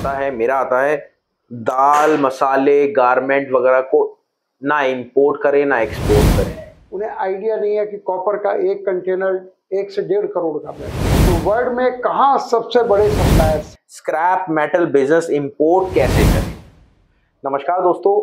आता है, मेरा आता है दाल मसाले गारमेंट वगैरह को ना इंपोर्ट करें ना एक्सपोर्ट करें। उन्हें आइडिया नहीं है कि कॉपर का एक कंटेनर 1 से 1.5 करोड़ का है। तो वर्ल्ड में कहाँ सबसे बड़े suppliers. Scrap metal business import कैसे करें। नमस्कार दोस्तों,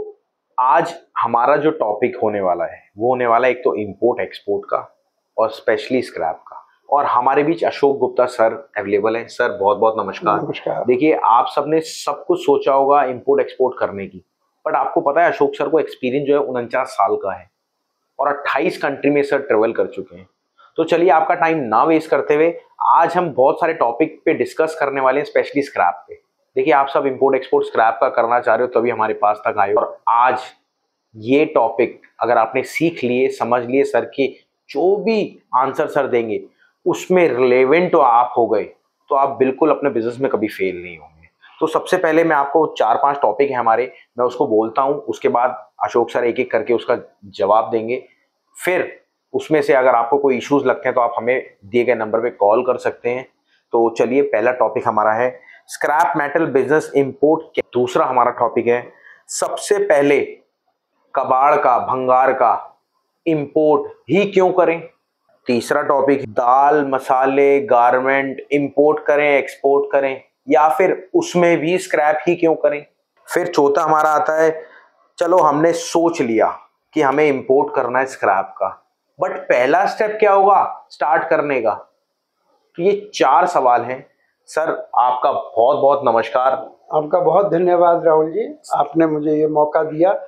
आज हमारा जो टॉपिक होने वाला है वो होने वाला है एक तो इंपोर्ट एक्सपोर्ट का और स्पेशली स्क्रैप का। और हमारे बीच अशोक गुप्ता सर अवेलेबल है। सर बहुत बहुत नमस्कार। नमस्कार। देखिए, आप सबने सब कुछ सोचा होगा इंपोर्ट एक्सपोर्ट करने की, बट आपको पता है अशोक सर को एक्सपीरियंस जो है 49 साल का है और 28 कंट्री में सर ट्रेवल कर चुके हैं। तो चलिए आपका टाइम ना वेस्ट करते हुए आज हम बहुत सारे टॉपिक पे डिस्कस करने वाले हैं, स्पेशली स्क्रैप पे। देखिए, आप सब इंपोर्ट एक्सपोर्ट स्क्रैप का करना चाह रहे हो तभी हमारे पास तक आए, और आज ये टॉपिक अगर आपने सीख लिए, समझ लिए, सर के जो भी आंसर सर देंगे उसमें रिलेवेंट आप हो गए तो आप बिल्कुल अपने बिजनेस में कभी फेल नहीं होंगे। तो सबसे पहले मैं आपको 4-5 टॉपिक है हमारे, मैं उसको बोलता हूँ, उसके बाद अशोक सर एक एक करके उसका जवाब देंगे। फिर उसमें से अगर आपको कोई इश्यूज लगते हैं तो आप हमें दिए गए नंबर पे कॉल कर सकते हैं। तो चलिए, पहला टॉपिक हमारा है स्क्रैप मेटल बिजनेस इंपोर्ट। दूसरा हमारा टॉपिक है सबसे पहले कबाड़ का, भंगार का इंपोर्ट ही क्यों करें। तीसरा टॉपिक दाल मसाले गारमेंट इंपोर्ट करें एक्सपोर्ट करें या फिर उसमें भी स्क्रैप ही क्यों करें। फिर चौथा हमारा आता है चलो हमने सोच लिया कि हमें इंपोर्ट करना है स्क्रैप का, बट पहला स्टेप क्या होगा स्टार्ट करने का। तो ये 4 सवाल हैं। सर आपका बहुत बहुत नमस्कार। आपका बहुत धन्यवाद राहुल जी, आपने मुझे ये मौका दिया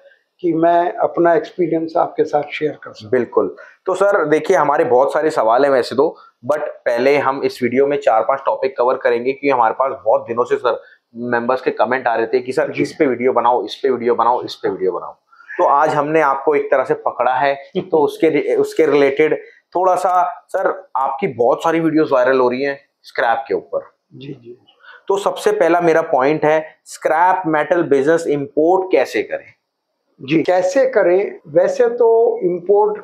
कि मैं अपना एक्सपीरियंस आपके साथ शेयर कर सकूं। बिल्कुल। तो सर देखिए, हमारे बहुत सारे सवाल हैं वैसे तो, बट पहले हम इस वीडियो में 4-5 टॉपिक कवर करेंगे क्योंकि हमारे पास बहुत दिनों से सर मेंबर्स के कमेंट आ रहे थे कि सर इस पे वीडियो बनाओ, इस पे वीडियो बनाओ, इस पे वीडियो बनाओ। तो आज हमने आपको एक तरह से पकड़ा है तो उसके रिलेटेड थोड़ा सा सर, आपकी बहुत सारी वीडियोस वायरल हो रही हैं स्क्रैप के ऊपर। जी जी। तो सबसे पहला मेरा पॉइंट है स्क्रैप मेटल बिजनेस इंपोर्ट कैसे करें। जी, कैसे करें। वैसे तो इंपोर्ट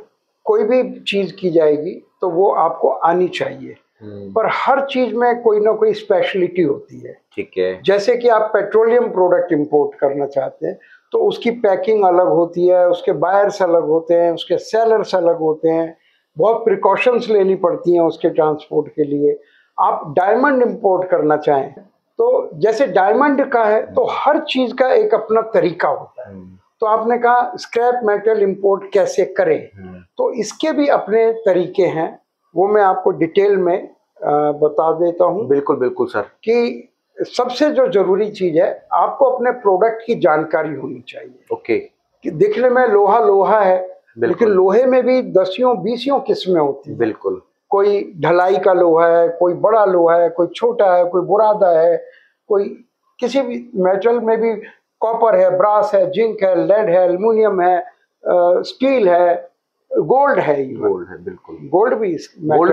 कोई भी चीज की जाएगी तो वो आपको आनी चाहिए, पर हर चीज में कोई ना कोई स्पेशलिटी होती है। ठीक है। जैसे कि आप पेट्रोलियम प्रोडक्ट इंपोर्ट करना चाहते हैं तो उसकी पैकिंग अलग होती है, उसके बायर्स अलग होते हैं, उसके सेलर्स अलग होते हैं, बहुत प्रिकॉशंस लेनी पड़ती हैं उसके ट्रांसपोर्ट के लिए। आप डायमंड इंपोर्ट करना चाहें तो जैसे डायमंड का है तो हर चीज का एक अपना तरीका होता है। तो आपने कहा स्क्रैप मेटल इंपोर्ट कैसे करें, तो इसके भी अपने तरीके हैं, वो मैं आपको डिटेल में बता देता हूँ। बिल्कुल बिल्कुल सर। कि सबसे जो जरूरी चीज है, आपको अपने प्रोडक्ट की जानकारी होनी चाहिए। ओके। कि दिखने में लोहा लोहा है, लेकिन लोहे में भी 10-20 किस्में होती हैं। बिल्कुल। कोई ढलाई का लोहा है, कोई बड़ा लोहा है, कोई छोटा है, कोई बुरादा है, कोई किसी भी मेटल में भी कॉपर है, ब्रास है, जिंक है, लेड है, एल्युमिनियम है, स्टील है, गोल्ड है। गोल्ड है, बिल्कुल। गोल्ड भी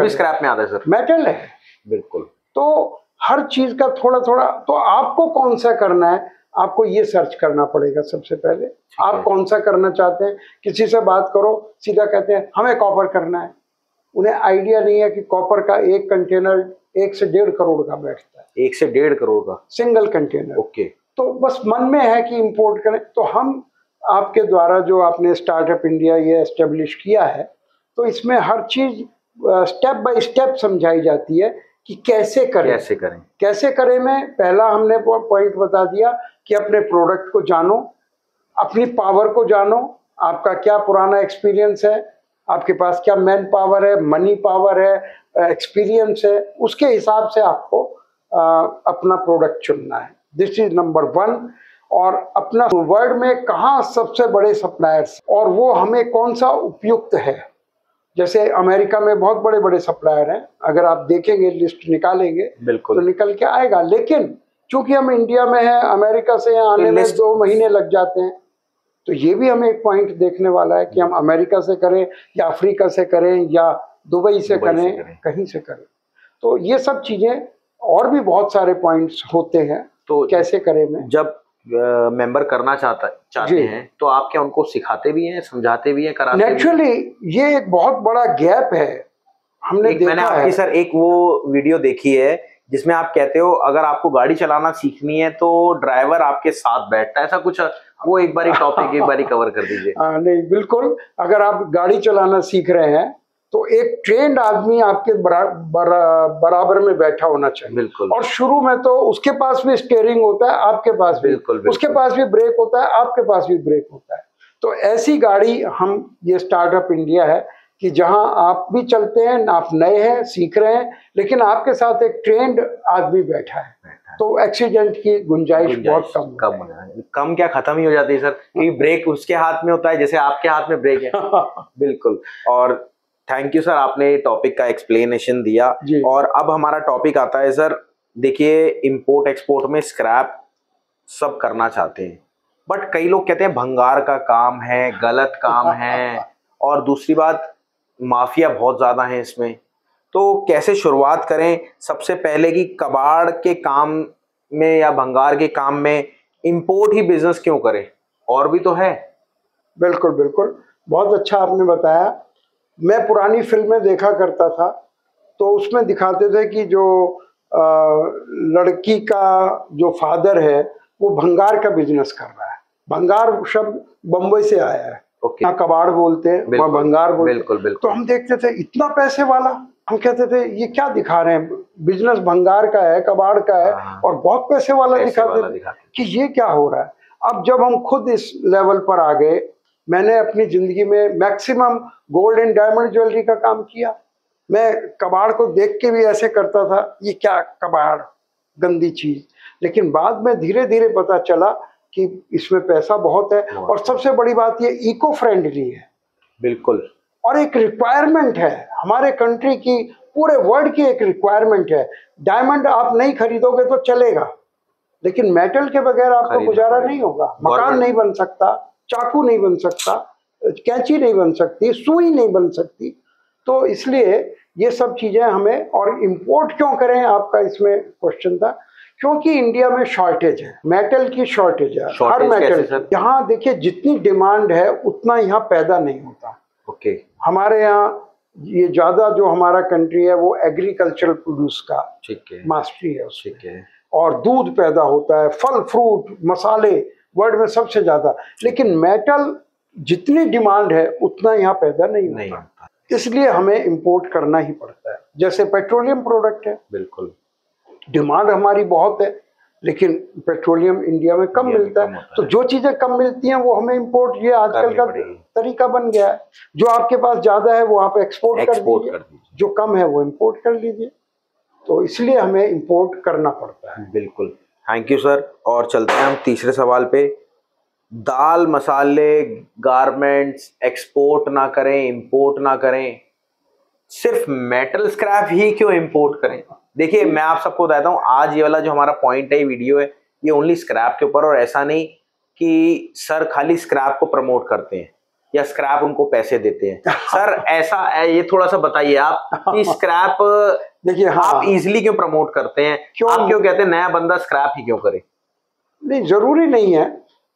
स्क्रैप में आता है सर, मेटल है। बिल्कुल। तो हर चीज का थोड़ा थोड़ा, तो आपको कौन सा करना है, आपको ये सर्च करना पड़ेगा सबसे पहले। आप कौन सा करना चाहते हैं। किसी से बात करो, सीधा कहते हैं हमें कॉपर करना है। उन्हें आइडिया नहीं है कि कॉपर का एक कंटेनर 1 से 1.5 करोड़ का बैठता है। 1 से 1.5 करोड़ का सिंगल कंटेनर। ओके। तो बस मन में है कि इंपोर्ट करें, तो हम आपके द्वारा जो आपने स्टार्टअप इंडिया ये एस्टेब्लिश किया है, तो इसमें हर चीज स्टेप बाय स्टेप समझाई जाती है कि कैसे करें में पहला हमने पॉइंट बता दिया कि अपने प्रोडक्ट को जानो, अपनी पावर को जानो, आपका क्या पुराना एक्सपीरियंस है, आपके पास क्या मैन पावर है, मनी पावर है, एक्सपीरियंस है, उसके हिसाब से आपको अपना प्रोडक्ट चुनना है। This is number 1। और अपना वर्ल्ड में कहाँ सबसे बड़े सप्लायर्स और वो हमें कौन सा उपयुक्त है। जैसे अमेरिका में बहुत बड़े बड़े सप्लायर हैं, अगर आप देखेंगे लिस्ट निकालेंगे तो निकल के आएगा, लेकिन चूंकि हम इंडिया में हैं, अमेरिका से आने में 2 महीने लग जाते हैं। तो ये भी हमें एक पॉइंट देखने वाला है कि हम अमेरिका से करें या अफ्रीका से करें या दुबई से करें, कहीं से करें। तो ये सब चीजें और भी बहुत सारे पॉइंट्स होते हैं। तो कैसे करें में जब मेंबर करना चाहते हैं तो आप क्या उनको सिखाते भी हैं, समझाते भी हैं, कराते भी हैं? नेचुरली ये एक बहुत बड़ा गैप है। मैंने आपकी सर एक वो वीडियो देखी है जिसमें आप कहते हो अगर आपको गाड़ी चलाना सीखनी है तो ड्राइवर आपके साथ बैठता है, ऐसा कुछ, वो एक बार टॉपिक एक बार कवर कर दीजिए। नहीं बिल्कुल, अगर आप गाड़ी चलाना सीख रहे हैं तो एक ट्रेंड आदमी आपके बराबर में बैठा होना चाहिए। बिल्कुल। और शुरू में तो उसके पास भी स्टीयरिंग होता है, आपके पास भी, बिल्कुल, बिल्कुल। उसके पास भी ब्रेक होता है, आपके पास भी ब्रेक होता है। तो ऐसी गाड़ी हम, ये स्टार्टअप इंडिया है कि जहां आप भी चलते हैं, आप नए हैं, सीख रहे हैं, लेकिन आपके साथ एक ट्रेंड आदमी बैठा है, तो एक्सीडेंट की गुंजाइश बहुत कम क्या खत्म ही हो जाती है सर, क्योंकि ब्रेक उसके हाथ में होता है जैसे आपके हाथ में ब्रेक है। बिल्कुल। और थैंक यू सर, आपने टॉपिक का एक्सप्लेनेशन दिया। और अब हमारा टॉपिक आता है सर, देखिए इंपोर्ट एक्सपोर्ट में स्क्रैप सब करना चाहते हैं, बट कई लोग कहते हैं भंगार का काम है, गलत काम है, और दूसरी बात माफिया बहुत ज्यादा है इसमें। तो कैसे शुरुआत करें? सबसे पहले कि कबाड़ के काम में या भंगार के काम में इंपोर्ट ही बिजनेस क्यों करें, और भी तो है। बिल्कुल बिल्कुल, बहुत अच्छा आपने बताया। मैं पुरानी फिल्में देखा करता था, तो उसमें दिखाते थे कि जो लड़की का जो फादर है वो भंगार का बिजनेस कर रहा है। भंगार शब्द बम्बई से आया है, यहाँ कबाड़ बोलते हैं, वहाँ भंगार बोलते हैं। बिल्कुल, बिल्कुल। तो हम देखते थे इतना पैसे वाला, हम कहते थे ये क्या दिखा रहे हैं, बिजनेस भंगार का है, कबाड़ का है, और बहुत पैसे वाला दिखाते थे कि ये क्या हो रहा है। अब जब हम खुद इस लेवल पर आ गए, मैंने अपनी जिंदगी में maximum gold and diamond jewellery का काम किया। मैं कबाड़ को देख के भी ऐसे करता था, ये क्या कबाड़, गंदी चीज। लेकिन बाद में धीरे धीरे पता चला कि इसमें पैसा बहुत है, और सबसे बड़ी बात ये इको फ्रेंडली है। बिल्कुल। और एक रिक्वायरमेंट है हमारे कंट्री की, पूरे वर्ल्ड की एक रिक्वायरमेंट है। डायमंड आप नहीं खरीदोगे तो चलेगा, लेकिन मेटल के बगैर आपको गुजारा नहीं होगा। मकान नहीं बन सकता, चाकू नहीं बन सकता, कैंची नहीं बन सकती, सुई नहीं बन सकती। तो इसलिए ये सब चीजें हमें, और इम्पोर्ट क्यों करें आपका इसमें क्वेश्चन था, क्योंकि इंडिया में शॉर्टेज है, मेटल की शॉर्टेज है, हर मेटल। यहाँ देखिए जितनी डिमांड है उतना यहाँ पैदा नहीं होता। ओके। हमारे यहाँ ये ज्यादा जो हमारा कंट्री है वो एग्रीकल्चरल प्रोड्यूस का मास्टरी है उसमें, और दूध पैदा होता है, फल फ्रूट मसाले वर्ल्ड में सबसे ज्यादा। लेकिन मेटल जितनी डिमांड है उतना यहाँ पैदा नहीं होता, इसलिए हमें इंपोर्ट करना ही पड़ता है। जैसे पेट्रोलियम प्रोडक्ट है, बिल्कुल डिमांड हमारी बहुत है, लेकिन पेट्रोलियम इंडिया में कम मिलता है। तो जो चीजें कम मिलती हैं वो हमें इंपोर्ट, ये आजकल का तरीका बन गया है। जो आपके पास ज्यादा है वो आप एक्सपोर्ट कर दीजिए, जो कम है वो इंपोर्ट कर लीजिए। तो इसलिए हमें इंपोर्ट करना पड़ता है। बिल्कुल, थैंक यू सर। और चलते हैं हम तीसरे सवाल पे। दाल मसाले गारमेंट्स एक्सपोर्ट ना करें, इंपोर्ट ना करें, सिर्फ मेटल स्क्रैप ही क्यों इंपोर्ट करें? देखिए मैं आप सबको बताता हूँ, आज ये वाला जो हमारा पॉइंट है, वीडियो है, ये ओनली स्क्रैप के ऊपर। और ऐसा नहीं कि सर खाली स्क्रैप को प्रमोट करते हैं या स्क्रैप उनको पैसे देते हैं। सर ऐसा है, ये थोड़ा सा बताइए आप कि स्क्रैप देखिए आप इजीली क्यों प्रमोट करते हैं, आप क्यों कहते हैं नया बंदा स्क्रैप ही क्यों करे? नहीं, जरूरी नहीं है,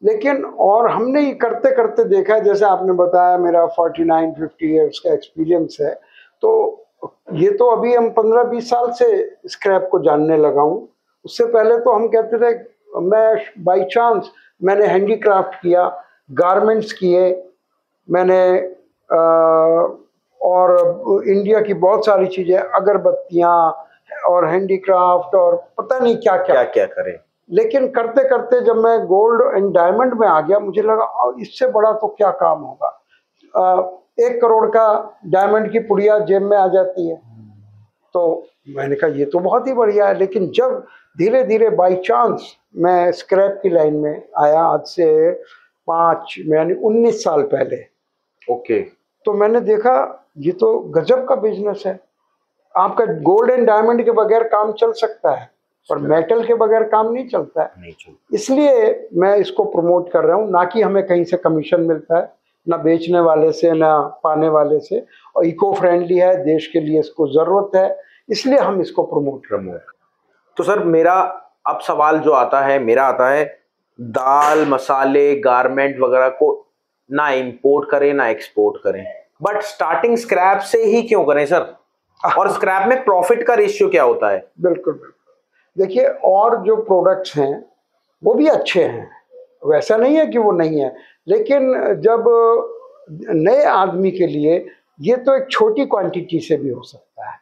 लेकिन और हमने ये करते करते देखा है। जैसे आपने बताया मेरा 49-50 ईयर्स का एक्सपीरियंस है, तो ये तो अभी हम 15-20 साल से स्क्रैप को जानने लगा हूँ। उससे पहले तो हम कहते थे, मैं बाई चांस मैंने हैंडीक्राफ्ट किया, गारमेंट्स किए मैंने, और इंडिया की बहुत सारी चीज़ें, अगरबत्तियाँ और हैंडीक्राफ्ट और पता नहीं क्या क्या क्या करें। लेकिन करते करते जब मैं गोल्ड एंड डायमंड में आ गया, मुझे लगा इससे बड़ा तो क्या काम होगा। 1 करोड़ का डायमंड की पुड़िया जेब में आ जाती है, तो मैंने कहा ये तो बहुत ही बढ़िया है। लेकिन जब धीरे धीरे बाई चांस मैं स्क्रैप की लाइन में आया, आज से 5 यानी 19 साल पहले, ओके, तो मैंने देखा ये तो गजब का बिजनेस है। आपका गोल्ड एंड डायमंड के बगैर काम चल सकता है, पर मेटल के बगैर काम नहीं चलता है। इसलिए मैं इसको प्रमोट कर रहा हूँ, ना कि हमें कहीं से कमीशन मिलता है, ना बेचने वाले से ना पाने वाले से, और इको फ्रेंडली है, देश के लिए इसको ज़रूरत है, इसलिए हम इसको प्रमोट। तो सर मेरा अब सवाल जो आता है, मेरा आता है, दाल मसाले गारमेंट वगैरह को ना इंपोर्ट करें ना एक्सपोर्ट करें, बट स्टार्टिंग स्क्रैप से ही क्यों करें सर? और स्क्रैप में प्रॉफिट का रेशियो क्या होता है? बिल्कुल बिल्कुल, देखिए, और जो प्रोडक्ट्स हैं वो भी अच्छे हैं, वैसा नहीं है कि वो नहीं है, लेकिन जब नए आदमी के लिए ये तो एक छोटी क्वांटिटी से भी हो सकता है,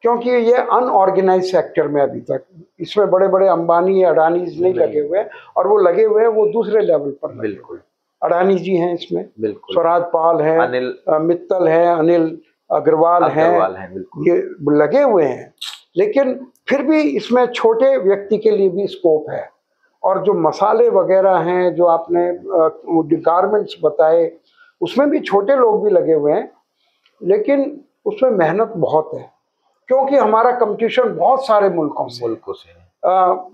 क्योंकि ये अनऑर्गेनाइज सेक्टर में अभी तक इसमें बड़े बड़े अंबानी अडानीज नहीं लगे हुए हैं, और वो लगे हुए हैं वो दूसरे लेवल पर। बिल्कुल, अडानी जी हैं इसमें, बिल्कुल, स्वराज पाल है, अनिल मित्तल है, अनिल अग्रवाल हैं, ये लगे हुए हैं। लेकिन फिर भी इसमें छोटे व्यक्ति के लिए भी स्कोप है। और जो मसाले वगैरह हैं, जो आपने गारमेंट्स बताए, उसमें भी छोटे लोग भी लगे हुए हैं, लेकिन उसमें मेहनत बहुत है, क्योंकि हमारा कंपटीशन बहुत सारे मुल्कों से है।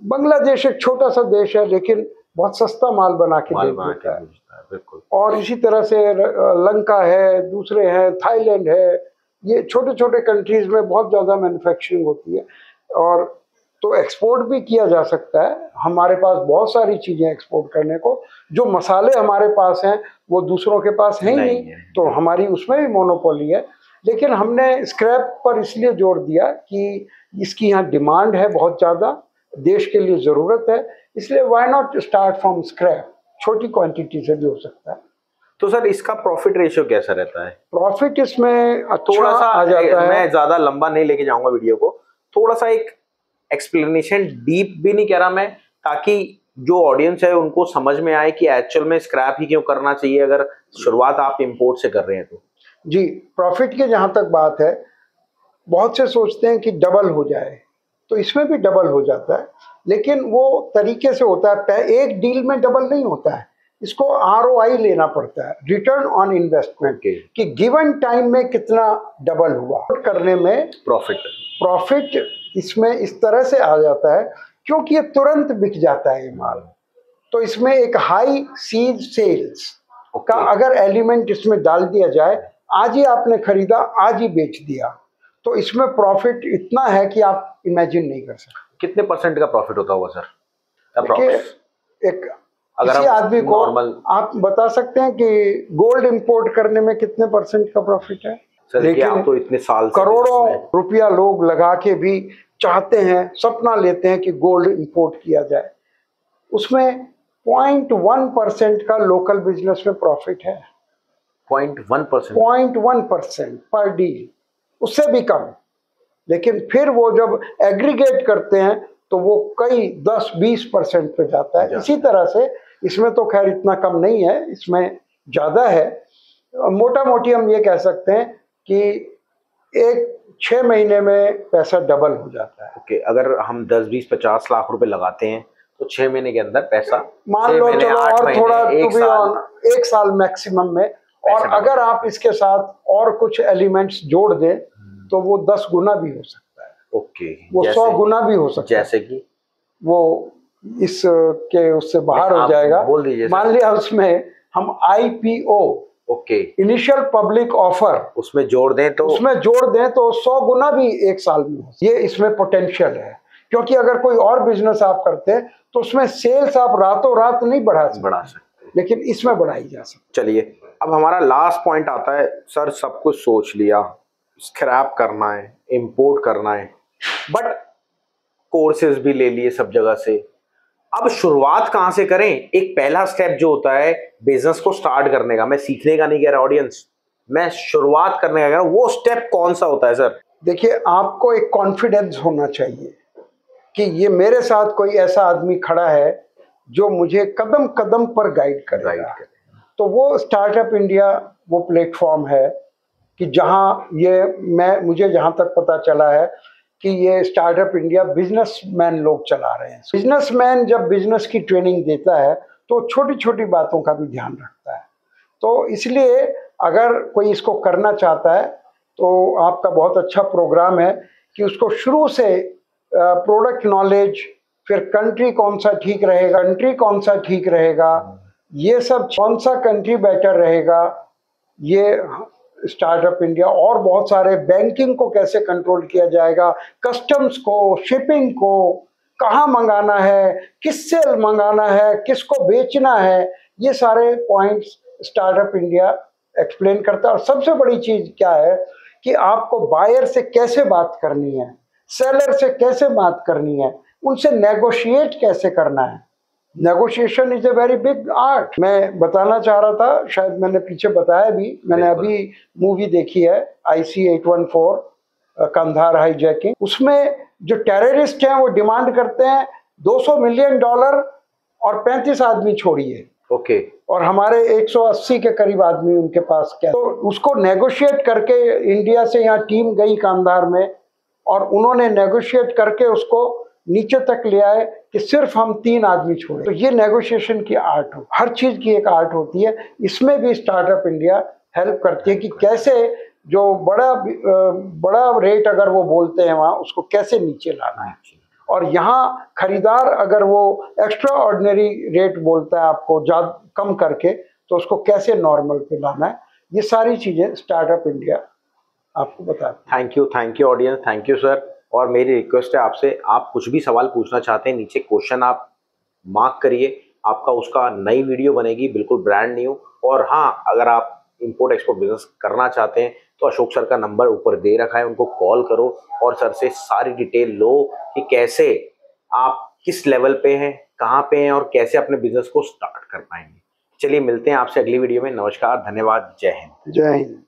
बांग्लादेश एक छोटा सा देश है, लेकिन बहुत सस्ता माल बना के देता है। बिल्कुल। और इसी तरह से लंका है, दूसरे हैं, थाईलैंड है, ये छोटे छोटे कंट्रीज में बहुत ज़्यादा मैन्युफैक्चरिंग होती है, और तो एक्सपोर्ट भी किया जा सकता है। हमारे पास बहुत सारी चीज़ें एक्सपोर्ट करने को, जो मसाले हमारे पास हैं वो दूसरों के पास है ही नहीं, तो हमारी उसमें भी मोनोपोली है। लेकिन हमने स्क्रैप पर इसलिए जोर दिया कि इसकी यहाँ डिमांड है बहुत ज़्यादा, देश के लिए ज़रूरत है, इसलिए why not start from scrap, छोटी क्वांटिटी से भी हो सकता है। तो सर इसका प्रॉफिट रेशियो कैसा रहता है? प्रॉफिट इसमें थोड़ा सा आ जाता है। मैं ज़्यादा लंबा नहीं लेके जाऊंगा वीडियो को, थोड़ा सा एक एक्सप्लेनेशन, डीप भी नहीं कह रहा मैं, ताकि जो ऑडियंस है उनको समझ में आए कि एक्चुअल में स्क्रैप ही क्यों करना चाहिए अगर शुरुआत आप इंपोर्ट से कर रहे हैं तो। जी, प्रॉफिट की जहाँ तक बात है, बहुत से सोचते हैं कि डबल हो जाए, तो इसमें भी डबल हो जाता है, लेकिन वो तरीके से होता है। एक डील में डबल नहीं होता है, इसको ROI लेना पड़ता है, रिटर्न ऑन इन्वेस्टमेंट, कि गिवन टाइम में कितना डबल हुआ। करने में प्रॉफिट इसमें इस तरह से आ जाता है, क्योंकि ये तुरंत बिक जाता है ये माल, तो इसमें एक हाई सीज सेल्स का अगर एलिमेंट इसमें डाल दिया जाए, आज ही आपने खरीदा आज ही बेच दिया, तो इसमें प्रॉफिट इतना है कि आप इमेजिन नहीं कर सकते। कितने % का प्रॉफिट होता होगा सर? एक किसी आदमी को आप बता सकते हैं कि गोल्ड इंपोर्ट करने में कितने % का प्रॉफिट है? लेकिन आप तो इतने साल करोड़ों रुपया लोग लगा के भी चाहते हैं, सपना लेते हैं कि गोल्ड इंपोर्ट किया जाए, उसमें 0.1% का लोकल बिजनेस में प्रॉफिट है। 0.1% पर डील, उससे भी कम। लेकिन फिर वो जब एग्रीगेट करते हैं तो वो कई 10-20% पे जाता है। इसी तरह से इसमें तो खैर इतना कम नहीं है, इसमें ज़्यादा है। मोटा मोटी हम ये कह सकते हैं कि 6 महीने में पैसा डबल हो जाता है। ओके, अगर हम 10-20-50 लाख रुपए लगाते हैं तो 6 महीने के अंदर पैसा, मान लो चलो, और थोड़ा एक साल मैक्सिमम में, और अगर आप इसके साथ और कुछ एलिमेंट्स जोड़ दें तो वो 10 गुना भी हो सकता है। ओके, वो 100 गुना भी हो सकता है। जैसे कि वो इसके उससे बाहर हो जाएगा। बोल दीजिए। मान लिया उसमें हम IPO, इनिशियल पब्लिक ऑफर, उसमें जोड़ दें तो 100 गुना भी एक साल में हो। ये इसमें पोटेंशियल है, क्योंकि अगर कोई और बिजनेस आप करते हैं तो उसमें सेल्स आप रातों रात नहीं बढ़ा सकते, लेकिन इसमें बढ़ाई जा सकती। चलिए, अब हमारा लास्ट पॉइंट आता है। सर सब कुछ सोच लिया, स्क्रैप करना है, इंपोर्ट करना है, बट कोर्सेज भी ले लिए सब जगह से, अब शुरुआत कहाँ से करें? एक पहला स्टेप जो होता है बिजनेस को स्टार्ट करने का, मैं सीखने का नहीं कह रहा ऑडियंस, मैं शुरुआत करने का कह रहा हूं, वो स्टेप कौन सा होता है सर? देखिए, आपको एक कॉन्फिडेंस होना चाहिए कि ये मेरे साथ कोई ऐसा आदमी खड़ा है जो मुझे कदम कदम पर गाइड करेगा। तो वो स्टार्टअप इंडिया वो प्लेटफॉर्म है कि जहाँ मुझे जहाँ तक पता चला है कि ये स्टार्टअप इंडिया बिजनेसमैन लोग चला रहे हैं। बिजनेसमैन जब बिजनेस की ट्रेनिंग देता है तो छोटी छोटी बातों का भी ध्यान रखता है। तो इसलिए अगर कोई इसको करना चाहता है तो आपका बहुत अच्छा प्रोग्राम है कि उसको शुरू से प्रोडक्ट नॉलेज, फिर कंट्री कौन सा ठीक रहेगा, ये सब कौन सा कंट्री बेटर रहेगा, ये स्टार्टअप इंडिया, और बहुत सारे बैंकिंग को कैसे कंट्रोल किया जाएगा, कस्टम्स को, शिपिंग को, कहाँ मंगाना है, किससे मंगाना है, किसको बेचना है, ये सारे पॉइंट्स स्टार्टअप इंडिया एक्सप्लेन करता है। और सबसे बड़ी चीज़ क्या है कि आपको बायर से कैसे बात करनी है, सेलर से कैसे बात करनी है, उनसे नेगोशिएट कैसे करना है। Negotiation is a very big art. मैं बताना चाह रहा था, शायद मैंने पीछे बताया भी, मैंने अभी मूवी देखी है IC-814 कंधार हाईजैकिंग। उसमें जो टेररिस्ट हैं वो डिमांड करते हैं $200 मिलियन और 35 आदमी छोड़िए। ओके। और हमारे 180 के करीब आदमी उनके पास क्या, तो उसको नेगोशिएट करके इंडिया से यहाँ टीम गई कांधार में, और उन्होंने नेगोशिएट करके उसको नीचे तक ले आए कि सिर्फ हम 3 आदमी छोड़े। तो ये नेगोशिएशन की आर्ट हो, हर चीज की एक आर्ट होती है। इसमें भी स्टार्टअप इंडिया हेल्प करती है कि कैसे जो बड़ा रेट अगर वो बोलते हैं वहाँ, उसको कैसे नीचे लाना है। और यहाँ खरीदार अगर वो एक्स्ट्रा ऑर्डिनरी रेट बोलता है आपको ज्यादा कम करके, तो उसको कैसे नॉर्मल पे लाना है, ये सारी चीजें स्टार्टअप इंडिया आपको बताते हैं। Thank you audience, thank you sir. और मेरी रिक्वेस्ट है आपसे, आप कुछ भी सवाल पूछना चाहते हैं नीचे क्वेश्चन आप मार्क करिए, आपका उसका नई वीडियो बनेगी बिल्कुल ब्रांड न्यू। और हाँ, अगर आप इंपोर्ट एक्सपोर्ट बिजनेस करना चाहते हैं तो अशोक सर का नंबर ऊपर दे रखा है, उनको कॉल करो और सर से सारी डिटेल लो कि कैसे आप किस लेवल पे हैं, कहाँ पे हैं और कैसे अपने बिजनेस को स्टार्ट कर पाएंगे। चलिए मिलते हैं आपसे अगली वीडियो में। नमस्कार, धन्यवाद, जय हिंद। जय हिंद।